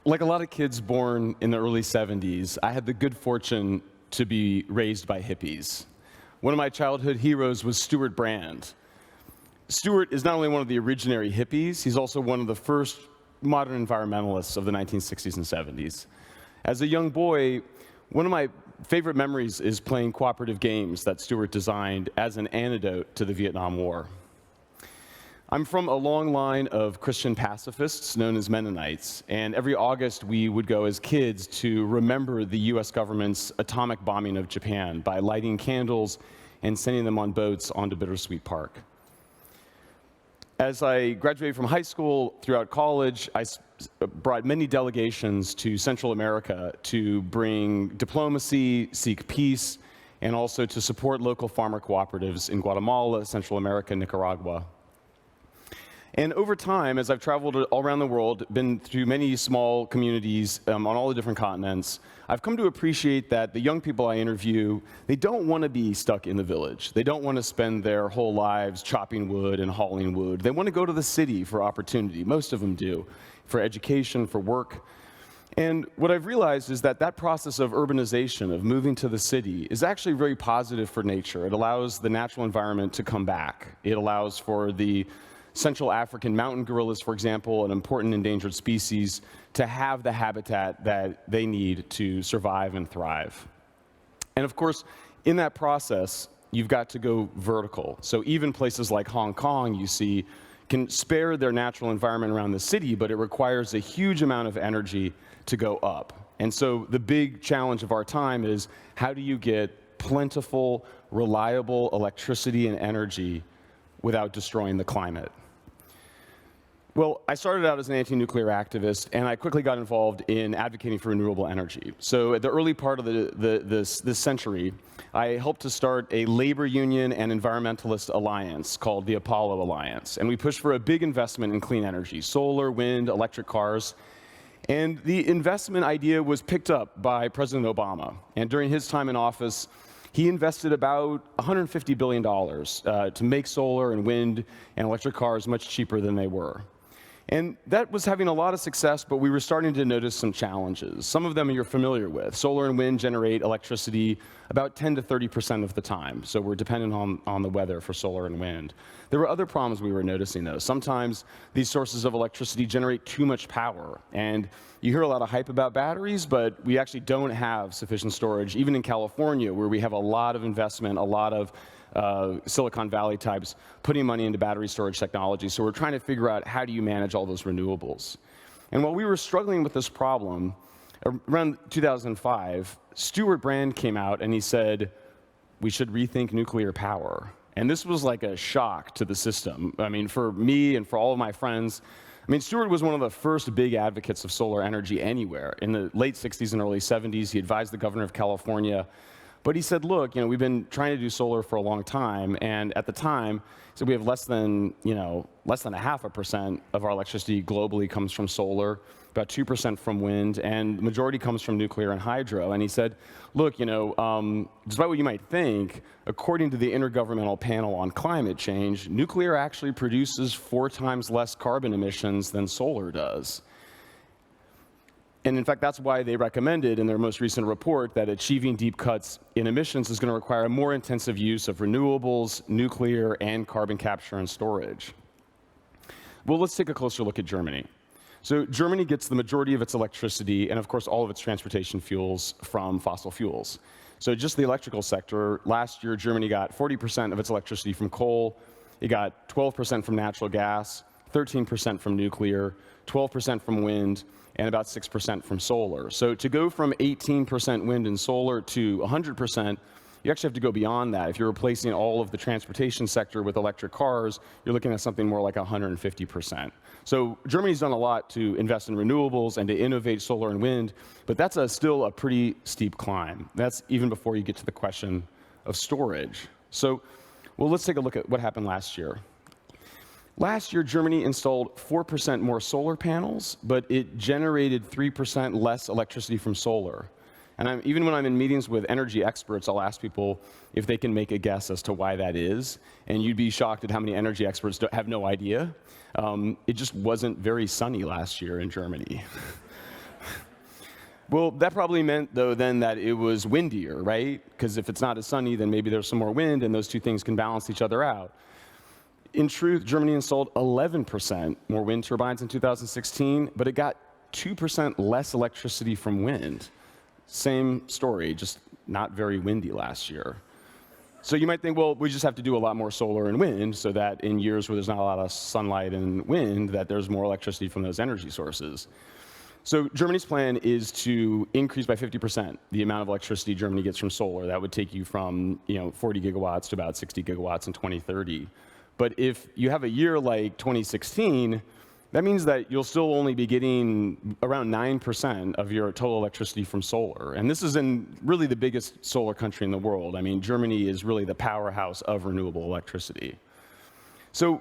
Like a lot of kids born in the early 70s, I had the good fortune to be raised by hippies. One of my childhood heroes was Stewart Brand. Stewart is not only one of the originary hippies, he's also one of the first modern environmentalists of the 1960s and 70s. As a young boy, one of my favorite memories is playing cooperative games that Stewart designed as an antidote to the Vietnam War. I'm from a long line of Christian pacifists known as Mennonites, and every August we would go as kids to remember the US government's atomic bombing of Japan by lighting candles and sending them on boats onto Bittersweet Park. As I graduated from high school, throughout college, I brought many delegations to Central America to bring diplomacy, seek peace, and also to support local farmer cooperatives in Guatemala, Central America, Nicaragua. And over time, as I've traveled all around the world, been through many small communities on all the different continents, I've come to appreciate that the young people I interview, they don't want to be stuck in the village. They don't want to spend their whole lives chopping wood and hauling wood. They want to go to the city for opportunity. Most of them do, for education, for work. And what I've realized is that that process of urbanization, of moving to the city, is actually very positive for nature. It allows the natural environment to come back. It allows for the Central African mountain gorillas, for example, an important endangered species, to have the habitat that they need to survive and thrive. And of course, in that process, you've got to go vertical. So even places like Hong Kong, you see, can spare their natural environment around the city, but it requires a huge amount of energy to go up. And so the big challenge of our time is, how do you get plentiful, reliable electricity and energy without destroying the climate? Well, I started out as an anti-nuclear activist, and I quickly got involved in advocating for renewable energy. So at the early part of this century, I helped to start a labor union and environmentalist alliance called the Apollo Alliance. And we pushed for a big investment in clean energy, solar, wind, electric cars. And the investment idea was picked up by President Obama. And during his time in office, he invested about $150 billion to make solar and wind and electric cars much cheaper than they were. And that was having a lot of success, but we were starting to notice some challenges. Some of them you're familiar with. Solar and wind generate electricity about 10 to 30% of the time, so we're dependent on the weather for solar and wind. There were other problems we were noticing, though. Sometimes these sources of electricity generate too much power, and you hear a lot of hype about batteries, but we actually don't have sufficient storage, even in California, where we have a lot of investment, a lot of Silicon Valley types putting money into battery storage technology. So we're trying to figure out, how do you manage all those renewables? And while we were struggling with this problem, around 2005, Stewart Brand came out and he said, we should rethink nuclear power. And this was like a shock to the system. I mean, for me and for all of my friends, I mean, Stewart was one of the first big advocates of solar energy anywhere. In the late 60s and early 70s, he advised the governor of California. But he said, look, we've been trying to do solar for a long time, and at the time, so we have less than 0.5% of our electricity globally comes from solar, about 2% from wind, and the majority comes from nuclear and hydro. And he said, look, despite what you might think, according to the Intergovernmental Panel on Climate Change, nuclear actually produces 4 times less carbon emissions than solar does. And in fact, that's why they recommended in their most recent report that achieving deep cuts in emissions is going to require a more intensive use of renewables, nuclear, and carbon capture and storage. Well, let's take a closer look at Germany. So Germany gets the majority of its electricity and, of course, all of its transportation fuels from fossil fuels. So just the electrical sector, last year Germany got 40% of its electricity from coal, it got 12% from natural gas, 13% from nuclear, 12% from wind, and about 6% from solar. So to go from 18% wind and solar to 100%, you actually have to go beyond that. If you're replacing all of the transportation sector with electric cars, you're looking at something more like 150%. So Germany's done a lot to invest in renewables and to innovate solar and wind, but that's still a pretty steep climb. That's even before you get to the question of storage. So, well, let's take a look at what happened last year. Last year, Germany installed 4% more solar panels, but it generated 3% less electricity from solar. And even when I'm in meetings with energy experts, I'll ask people if they can make a guess as to why that is. And you'd be shocked at how many energy experts have no idea. It just wasn't very sunny last year in Germany. Well, that probably meant, though, then that it was windier, right? Because if it's not as sunny, then maybe there's some more wind, and those two things can balance each other out. In truth, Germany installed 11% more wind turbines in 2016, but it got 2% less electricity from wind. Same story, just not very windy last year. So you might think, well, we just have to do a lot more solar and wind so that in years where there's not a lot of sunlight and wind, that there's more electricity from those energy sources. So Germany's plan is to increase by 50% the amount of electricity Germany gets from solar. That would take you from 40 gigawatts to about 60 gigawatts in 2030. But if you have a year like 2016, that means that you'll still only be getting around 9% of your total electricity from solar. And this is in really the biggest solar country in the world. I mean, Germany is really the powerhouse of renewable electricity. So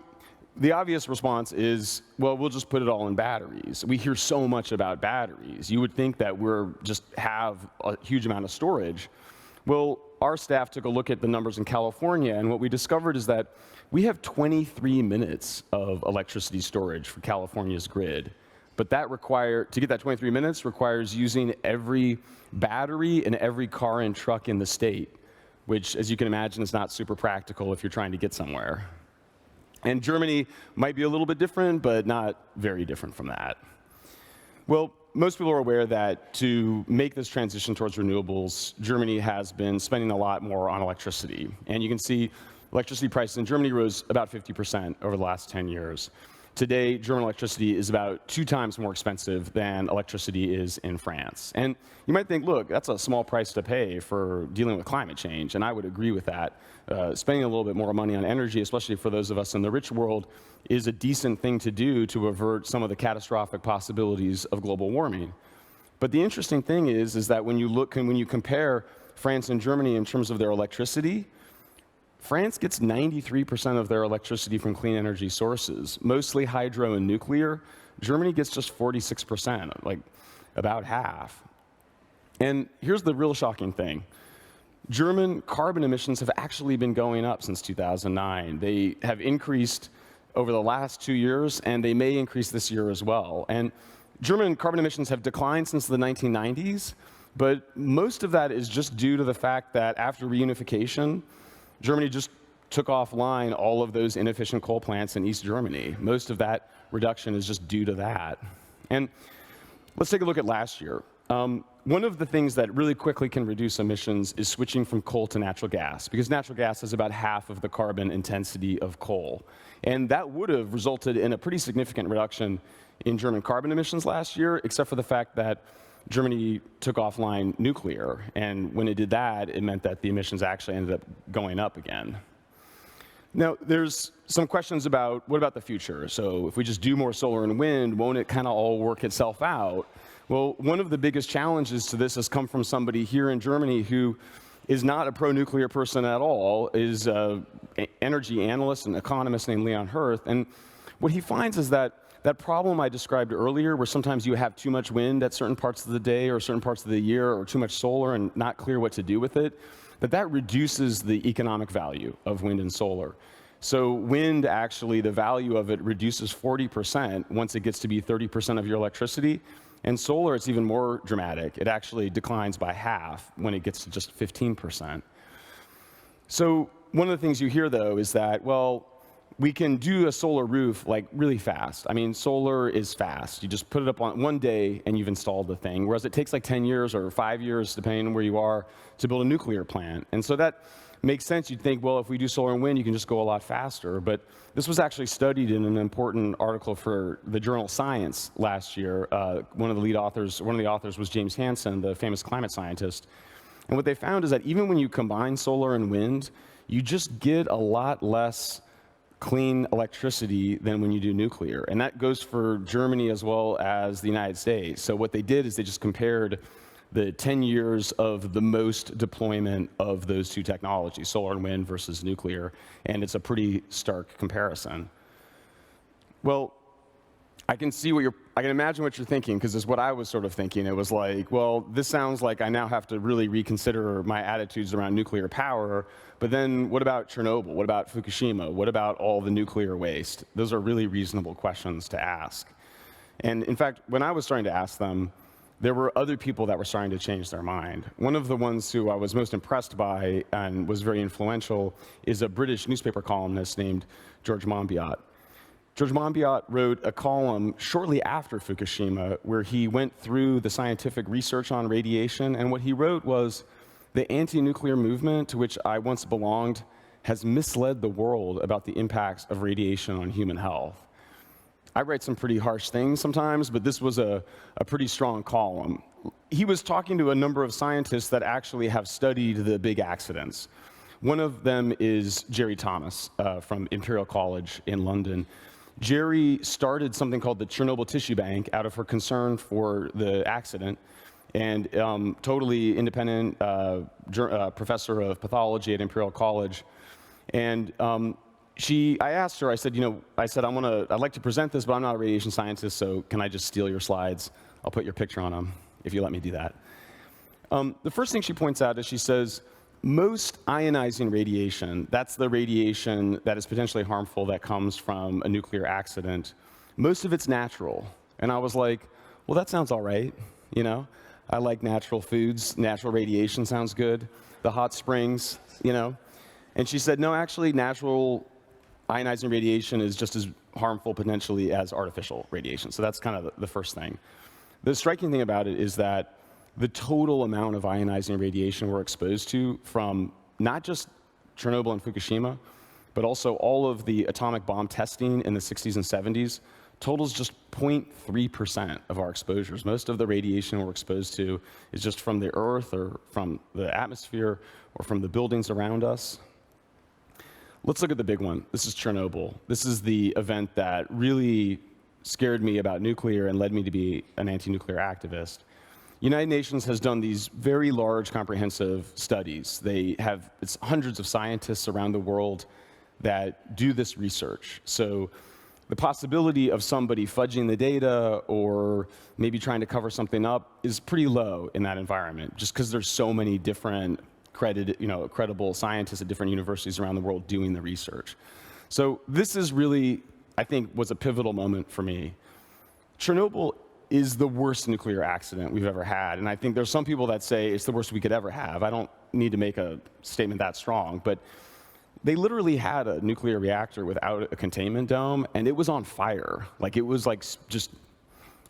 the obvious response is, well, we'll just put it all in batteries. We hear so much about batteries. You would think that we're just have a huge amount of storage. Well, our staff took a look at the numbers in California, and what we discovered is that we have 23 minutes of electricity storage for California's grid. But to get that 23 minutes requires using every battery in every car and truck in the state, which, as you can imagine, is not super practical if you're trying to get somewhere. And Germany might be a little bit different, but not very different from that. Well, most people are aware that to make this transition towards renewables, Germany has been spending a lot more on electricity. And you can see electricity prices in Germany rose about 50% over the last 10 years. Today, German electricity is about 2 times more expensive than electricity is in France. And you might think, look, that's a small price to pay for dealing with climate change, and I would agree with that. Spending a little bit more money on energy, especially for those of us in the rich world, is a decent thing to do to avert some of the catastrophic possibilities of global warming. But the interesting thing is that when you compare France and Germany in terms of their electricity, France gets 93% of their electricity from clean energy sources, mostly hydro and nuclear. Germany gets just 46%, like about half. And here's the real shocking thing. German carbon emissions have actually been going up since 2009. They have increased over the last 2 years, and they may increase this year as well. And German carbon emissions have declined since the 1990s, but most of that is just due to the fact that after reunification, Germany just took offline all of those inefficient coal plants in East Germany. Most of that reduction is just due to that. And let's take a look at last year. One of the things that really quickly can reduce emissions is switching from coal to natural gas, because natural gas has about half of the carbon intensity of coal. And that would have resulted in a pretty significant reduction in German carbon emissions last year, except for the fact that Germany took offline nuclear, and when it did that, it meant that the emissions actually ended up going up again. Now, there's some questions about, what about the future? So if we just do more solar and wind, won't it kind of all work itself out? Well, one of the biggest challenges to this has come from somebody here in Germany who is not a pro-nuclear person at all, is an energy analyst and economist named Leon Hirth, and what he finds is that problem I described earlier, where sometimes you have too much wind at certain parts of the day or certain parts of the year, or too much solar and not clear what to do with it, that reduces the economic value of wind and solar. So wind, actually, the value of it reduces 40% once it gets to be 30% of your electricity. And solar, it's even more dramatic. It actually declines by half when it gets to just 15%. So one of the things you hear, though, is that, well, we can do a solar roof like really fast. I mean, solar is fast. You just put it up on one day and you've installed the thing, whereas it takes like 10 years or 5 years, depending on where you are, to build a nuclear plant. And so that makes sense. You'd think, well, if we do solar and wind, you can just go a lot faster. But this was actually studied in an important article for the journal Science last year. One of the authors was James Hansen, the famous climate scientist. And what they found is that even when you combine solar and wind, you just get a lot less clean electricity than when you do nuclear. And that goes for Germany as well as the United States. So what they did is they just compared the 10 years of the most deployment of those two technologies, solar and wind versus nuclear, and it's a pretty stark comparison. Well, I can imagine what you're thinking, because it's what I was sort of thinking. It was like, well, this sounds like I now have to really reconsider my attitudes around nuclear power, but then what about Chernobyl? What about Fukushima? What about all the nuclear waste? Those are really reasonable questions to ask. And in fact, when I was starting to ask them, there were other people that were starting to change their mind. One of the ones who I was most impressed by and was very influential is a British newspaper columnist named George Monbiot. George Monbiot wrote a column shortly after Fukushima where he went through the scientific research on radiation, and what he wrote was, the anti-nuclear movement to which I once belonged has misled the world about the impacts of radiation on human health. I write some pretty harsh things sometimes, but this was a pretty strong column. He was talking to a number of scientists that actually have studied the big accidents. One of them is Jerry Thomas from Imperial College in London. Jerry started something called the Chernobyl Tissue Bank out of her concern for the accident, and totally independent professor of pathology at Imperial College. And I asked her, I said, I'd like to present this, but I'm not a radiation scientist, so can I just steal your slides? I'll put your picture on them, if you let me do that. The first thing she points out is she says, most ionizing radiation, that's the radiation that is potentially harmful that comes from a nuclear accident, most of it's natural. And I was like, well, that sounds all right, I like natural foods, natural radiation sounds good, the hot springs, And she said, no, actually, natural ionizing radiation is just as harmful potentially as artificial radiation. So that's kind of the first thing. The striking thing about it is that the total amount of ionizing radiation we're exposed to from not just Chernobyl and Fukushima, but also all of the atomic bomb testing in the 60s and 70s totals just 0.3% of our exposures. Most of the radiation we're exposed to is just from the Earth or from the atmosphere or from the buildings around us. Let's look at the big one. This is Chernobyl. This is the event that really scared me about nuclear and led me to be an anti-nuclear activist. United Nations has done these very large, comprehensive studies. It's hundreds of scientists around the world that do this research. So the possibility of somebody fudging the data or maybe trying to cover something up is pretty low in that environment, just because there's so many different credible scientists at different universities around the world doing the research. So this is really, I think, was a pivotal moment for me. Chernobyl is the worst nuclear accident we've ever had, and I think there's some people that say it's the worst we could ever have. I don't need to make a statement that strong, but they literally had a nuclear reactor without a containment dome, and it was on fire. Like, it was like just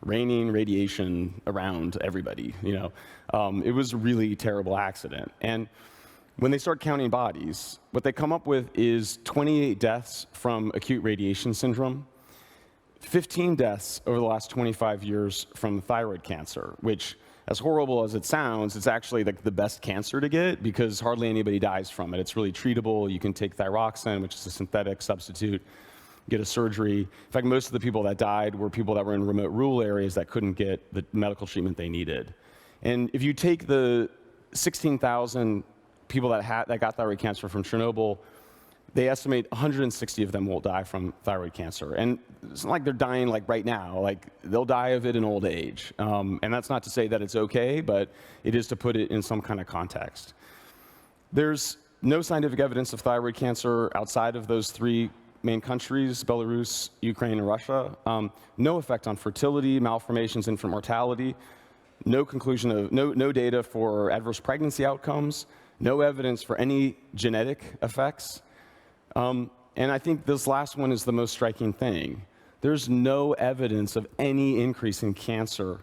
raining radiation around everybody, It was a really terrible accident. And when they start counting bodies, what they come up with is 28 deaths from acute radiation syndrome, 15 deaths over the last 25 years from thyroid cancer, which, as horrible as it sounds, it's actually the best cancer to get because hardly anybody dies from it. It's really treatable. You can take thyroxine, which is a synthetic substitute, get a surgery. In fact, most of the people that died were people that were in remote rural areas that couldn't get the medical treatment they needed. And if you take the 16,000 people that got thyroid cancer from Chernobyl, they estimate 160 of them will die from thyroid cancer. And it's not like they're dying like right now. Like, they'll die of it in old age. And that's not to say that it's okay, but it is to put it in some kind of context. There's no scientific evidence of thyroid cancer outside of those three main countries, Belarus, Ukraine, and Russia. No effect on fertility, malformations, infant mortality. No data for adverse pregnancy outcomes. No evidence for any genetic effects. And I think this last one is the most striking thing. There's no evidence of any increase in cancer,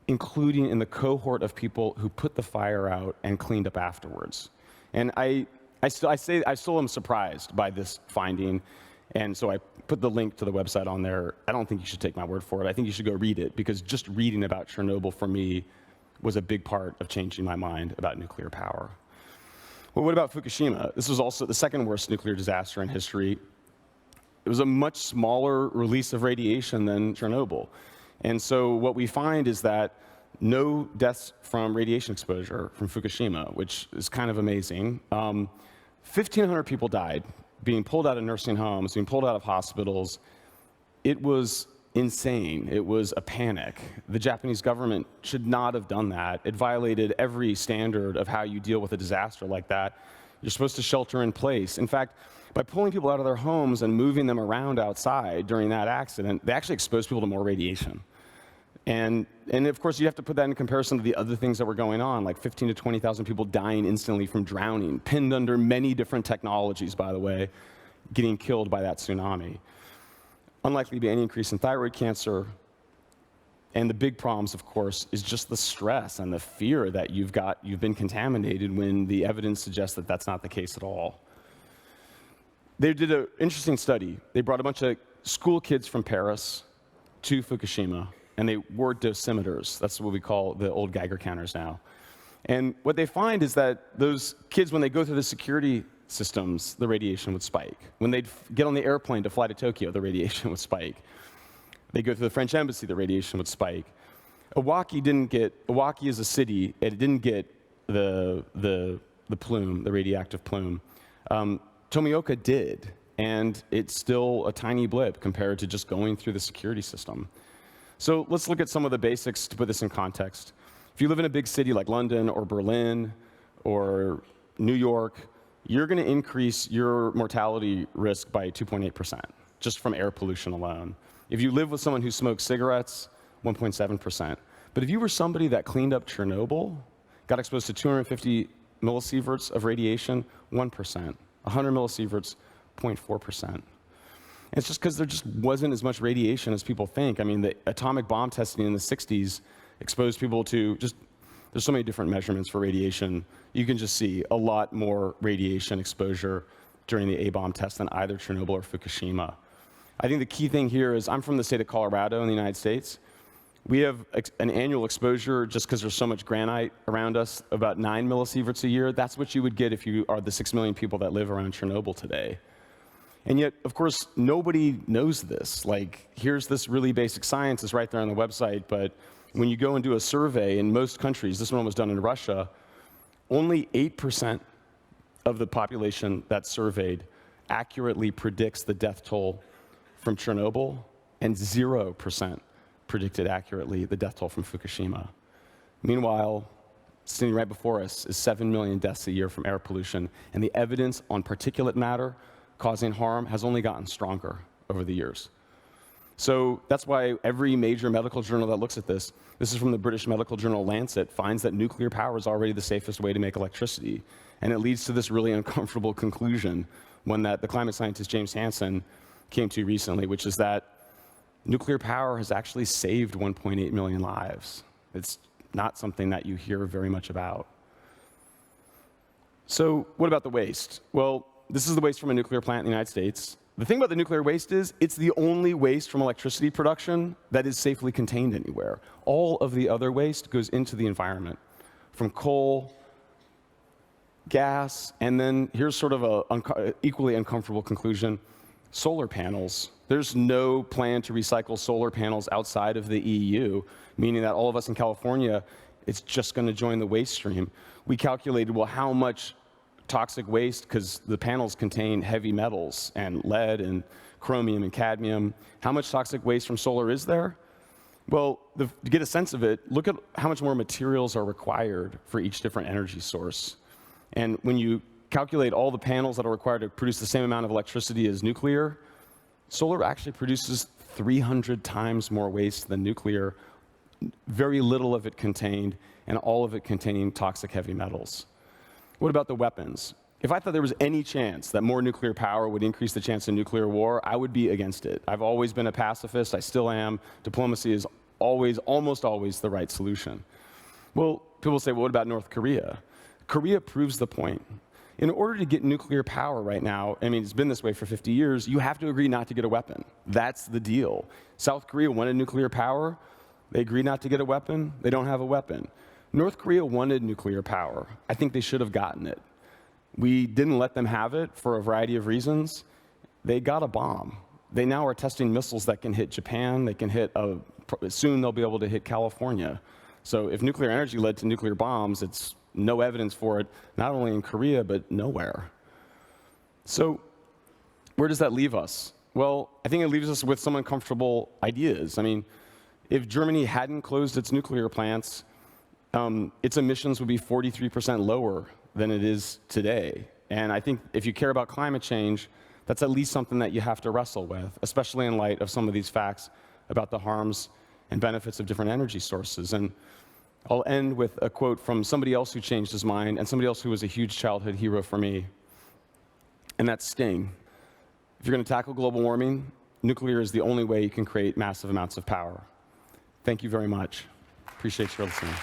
including in the cohort of people who put the fire out and cleaned up afterwards. And I still am surprised by this finding. And so I put the link to the website on there. I don't think you should take my word for it. I think you should go read it, because just reading about Chernobyl for me was a big part of changing my mind about nuclear power. Well, what about Fukushima? This was also the second worst nuclear disaster in history. It was a much smaller release of radiation than Chernobyl. And so what we find is that no deaths from radiation exposure from Fukushima, which is kind of amazing. 1,500 people died being pulled out of nursing homes, being pulled out of hospitals. It was insane. It was a panic. The Japanese government should not have done that. It violated every standard of how you deal with a disaster like that. You're supposed to shelter in place. In fact, by pulling people out of their homes and moving them around outside during that accident, they actually exposed people to more radiation. And of course, you have to put that in comparison to the other things that were going on, like 15 to 20,000 people dying instantly from drowning, pinned under many different technologies, by the way, getting killed by that tsunami. Unlikely to be any increase in thyroid cancer. And the big problems, of course, is just the stress and the fear that you've been contaminated when the evidence suggests that that's not the case at all. They did an interesting study. They brought a bunch of school kids from Paris to Fukushima, and they wore dosimeters. That's what we call the old Geiger counters now. And what they find is that those kids, when they go through the security systems, the radiation would spike. When they'd get on the airplane to fly to Tokyo, the radiation would spike. They go through the French embassy, the radiation would spike. Iwaki is a city, it didn't get the plume, the radioactive plume. Tomioka did, and it's still a tiny blip compared to just going through the security system. So let's look at some of the basics to put this in context. If you live in a big city like London or Berlin or New York, you're going to increase your mortality risk by 2.8%, just from air pollution alone. If you live with someone who smokes cigarettes, 1.7%. But if you were somebody that cleaned up Chernobyl, got exposed to 250 millisieverts of radiation, 1%. 100 millisieverts, 0.4%. It's just because there just wasn't as much radiation as people think. I mean, the atomic bomb testing in the 60s exposed people to there's so many different measurements for radiation. You can just see a lot more radiation exposure during the A-bomb test than either Chernobyl or Fukushima. I think the key thing here is I'm from the state of Colorado in the United States. We have an annual exposure, just because there's so much granite around us, about 9 millisieverts a year. That's what you would get if you are the 6 million people that live around Chernobyl today. And yet, of course, nobody knows this. Like, here's this really basic science, it's right there on the website, but when you go and do a survey in most countries, this one was done in Russia, only 8% of the population that's surveyed accurately predicts the death toll from Chernobyl, and 0% predicted accurately the death toll from Fukushima. Meanwhile, sitting right before us is 7 million deaths a year from air pollution, and the evidence on particulate matter causing harm has only gotten stronger over the years. So that's why every major medical journal that looks at this is from the British medical journal Lancet, finds that nuclear power is already the safest way to make electricity. And it leads to this really uncomfortable conclusion, one that the climate scientist James Hansen came to recently, which is that nuclear power has actually saved 1.8 million lives. It's not something that you hear very much about. So what about the waste? Well, this is the waste from a nuclear plant in the United States. The thing about the nuclear waste is it's the only waste from electricity production that is safely contained anywhere. All of the other waste goes into the environment, from coal, gas, and then here's sort of an equally uncomfortable conclusion, solar panels. There's no plan to recycle solar panels outside of the EU, meaning that all of us in California, it's just going to join the waste stream. We calculated, well, how much toxic waste, because the panels contain heavy metals and lead and chromium and cadmium. How much toxic waste from solar is there? Well, to get a sense of it, look at how much more materials are required for each different energy source. And when you calculate all the panels that are required to produce the same amount of electricity as nuclear, solar actually produces 300 times more waste than nuclear, very little of it contained, and all of it containing toxic heavy metals. What about the weapons? If I thought there was any chance that more nuclear power would increase the chance of nuclear war, I would be against it. I've always been a pacifist, I still am. Diplomacy is always, almost always, the right solution. Well, people say, well, what about North Korea? Korea proves the point. In order to get nuclear power right now, I mean, it's been this way for 50 years, you have to agree not to get a weapon. That's the deal. South Korea wanted nuclear power. They agreed not to get a weapon. They don't have a weapon. North Korea wanted nuclear power. I think they should have gotten it. We didn't let them have it for a variety of reasons. They got a bomb. They now are testing missiles that can hit Japan. They can hit, soon they'll be able to hit California. So if nuclear energy led to nuclear bombs, it's no evidence for it, not only in Korea, but nowhere. So where does that leave us? Well, I think it leaves us with some uncomfortable ideas. I mean, if Germany hadn't closed its nuclear plants, its emissions would be 43% lower than it is today. And I think if you care about climate change, that's at least something that you have to wrestle with, especially in light of some of these facts about the harms and benefits of different energy sources. And I'll end with a quote from somebody else who changed his mind, and somebody else who was a huge childhood hero for me, and that's Sting. If you're going to tackle global warming, nuclear is the only way you can create massive amounts of power. Thank you very much. Appreciate your listening.